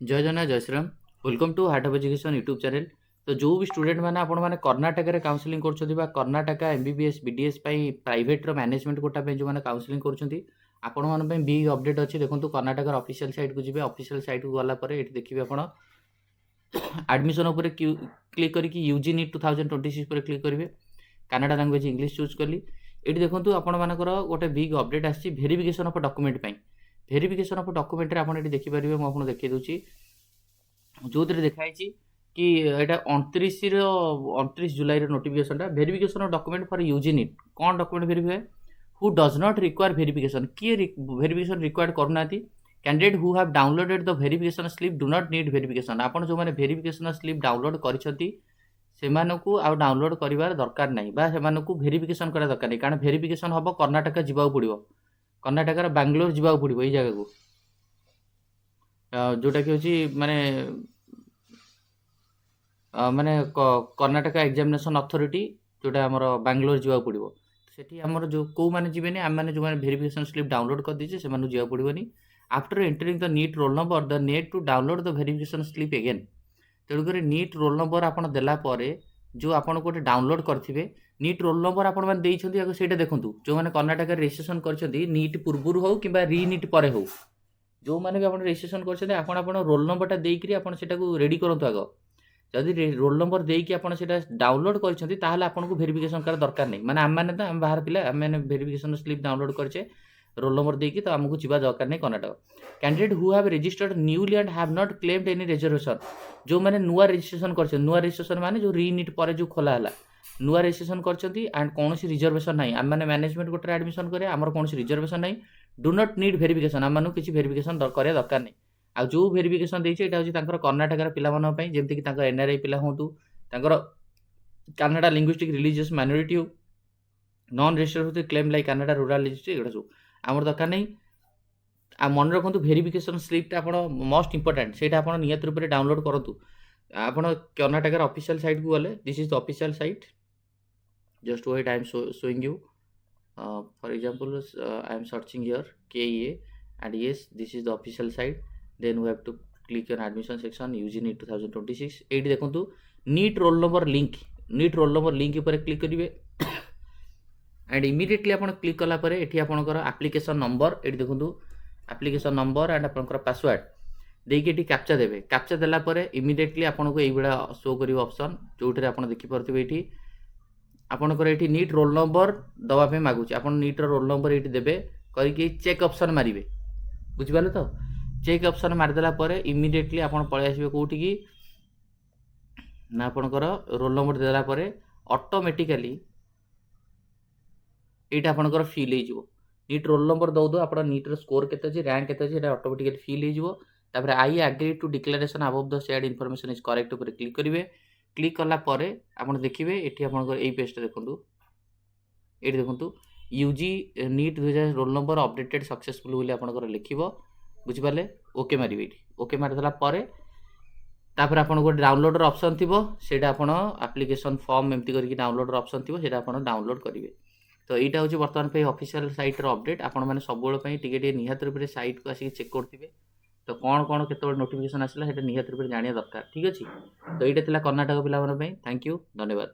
जय जगन्नाथ जय Shriram welcome to heart of education YouTube channel. तो जो भी स्टूडेंट मैंने आपण मैंने कर्नाटक रे काउंसलिंग कर Karnataka MBBS BDS private management quota जो मैंने काउंसलिंग कर बिग अपडेट अच्छी देखो कर्नाटक ऑफिशियल साइट को जी ऑफिशियल साइट को गलापर ये देखिए आप एडमिशन उपर क्लिक करके यूजी नीट 2026 पर क्लिक करेंगे। कन्नड़ा लैंग्वेज इंग्लिश चूज कली ये देखो आपर गोटे बिग अपडेट आसी verification of document verification of document रे आपण देखिपारे मुझे देखी दूसरी जो देखाई कि यहाँ 29 जुलाई notification verification of document for UG NEET कौन document verify who does not require verification किए भेरिफिकेशन रिक्वायर्ड करना candidate who have downloaded the verification slip do not need verification आपन जो मैंने भेरिफिकेशन स्लिप डाउनलोड करिसेंती सेमानकु आउ डाउनलोड करिवार दरकार नहीं बा सेमानकु भेरिफिकेशन करा दरकार नहीं कारण भेरिफिकेशन हबो कर्नाटक जिबाउ पड़िबो कर्नाटक बांग्लोर जिबाउ पड़िबो एई जगह को जोटा कि होची माने माने कर्नाटक एग्जामिनेशन अथॉरिटी जोटा आमर बांग्लोर जावाक पड़ो सेठी आमर जो कौ मैंने जीवेनि आम मैंने जो मैंने भेरिफिकेशन स्लिप डाउनलोड कर दीजिए से जावाक पड़ोनी after entering the NEET roll number the need to download the verification slip again तेणुक नीट रोल नंबर आप देलापर जो आपन गोटे डाउनलोड करेंगे नीट रोल नंबर आपण मैंने देखूँ जो मैंने कर्नाटक रजिस्ट्रेशन कर नीट पूर्व हो कि री नीट पर हो जो मैंने भी आप रजिस्ट्रेशन कर रोल नंबरटा देकर आपको रेडी करूँ आग जदि रोल नंबर देकी आप डाउनलोड कर भेरिफिकेशन कर दरकार नहीं माने आम तो आम बाहर पिला आम भेरिफिकेशन स्लिप डाउनलोड करचे रोल नंबर देकी तो आमको जीवा दरकार नहीं Karnataka candidate who have registered newly and have not claimed any reservation जो मैंने नुआ रजिस्ट्रेशन कर नुआ रजिस्ट्रेशन माने जो री नीट पर जो खोला है नुआ रजिस्ट्रेशन कर एंड कौन रिजर्वेशन नहीं आम मैंने मैनेजमेंट कोटे एडमिशन करें आमर कौन रिजर्वेशन नहीं डू नॉट नीड भेरिफिकेशन आम मानू किसी भेरिफिकेशन करा दरकार नहीं आ जो भेरिफिकेशन देछि एटा होछि तांकर कर्नाटकर पिलामान पई जेमति कि तांकर एनआरआई पिला होतु तांकर कन्नड़ा लिंग्विस्टिक रिलीजियस माइनॉरिटी हो नॉन रजिस्टर्ड होते claim like Kannada rural district एटा सब आमर दरकार नहीं आ मन रखु भेरिफिकेशन स्लिपटा आपण मोस्ट इंपोर्टेंट सेटा आपण नियत रूप से डाउनलोड करतु आपण कर्नाटकर ऑफिशियल साइट को गले this is the official site just wait I am showing you for example I am searching here KEA and yes this is the official site then we have to click on admission section UG NEET 2026 eighty देखंतु NEET roll number link ऊपर click करिवे and immediately आपण click कला परे एठी आपनकर application number eighty देखंतु application number and आपनकर पासवर्ड देकी एठी कैप्चा देबे कैप्चा देला परे इमीडिएटली आपनको एई बेला शो करिवो ऑप्शन जोठरे आपण देखि परथिबे एठी आपनकर एठी नीट रोल नंबर दवा पे मागुची आपण नीट रोल नंबर एठी देबे करके चेक ऑप्शन मारिबे बुझिबाले तो चेक ऑप्शन मारदेला परे इमीडिएटली आपण पळे आसीबे कोठी की ना आपनकर रोल नंबर देला परे ऑटोमेटिकली एटा आपनकर फिल हे जिवो नीट रोल नंबर दो दो आपण नीट रो स्कोर केते अछि रैंक केते अछि एटा ऑटोमेटिकली फिल हे जिवो तापर I agree to declaration above the shared information is correct ऊपर क्लिक करिवे क्लिक करला परे आपण देखिबे एठी आपनकर एई पेज देखंतु एठी देखंतु UG NEET 2000 roll number updated successful बोली आपनकर लिखिबो बुझिपाले ओके मारिबे एठी ओके मारदेला परे तापर आपन गोटे डाउनलोडर ऑप्शन थिबो सेटा आपन एप्लिकेशन फॉर्म एम्प्टी करके डाउनलोडर ऑप्शन थिबो सेटा आपन डाउनलोड करिवे तो एटा होची वर्तमान पे ऑफिशियल साइट रो अपडेट आपन माने सब बेल पे टिके निहात रूप से साइट को आसी चेक करथिबे तो कौन कौन केते नोटिफिकेशन आसला सेटा निहात रूप से जानिया दरकार ठीक अछि तो एटा थिला कर्नाटक पिला मन पे थैंक यू धन्यवाद।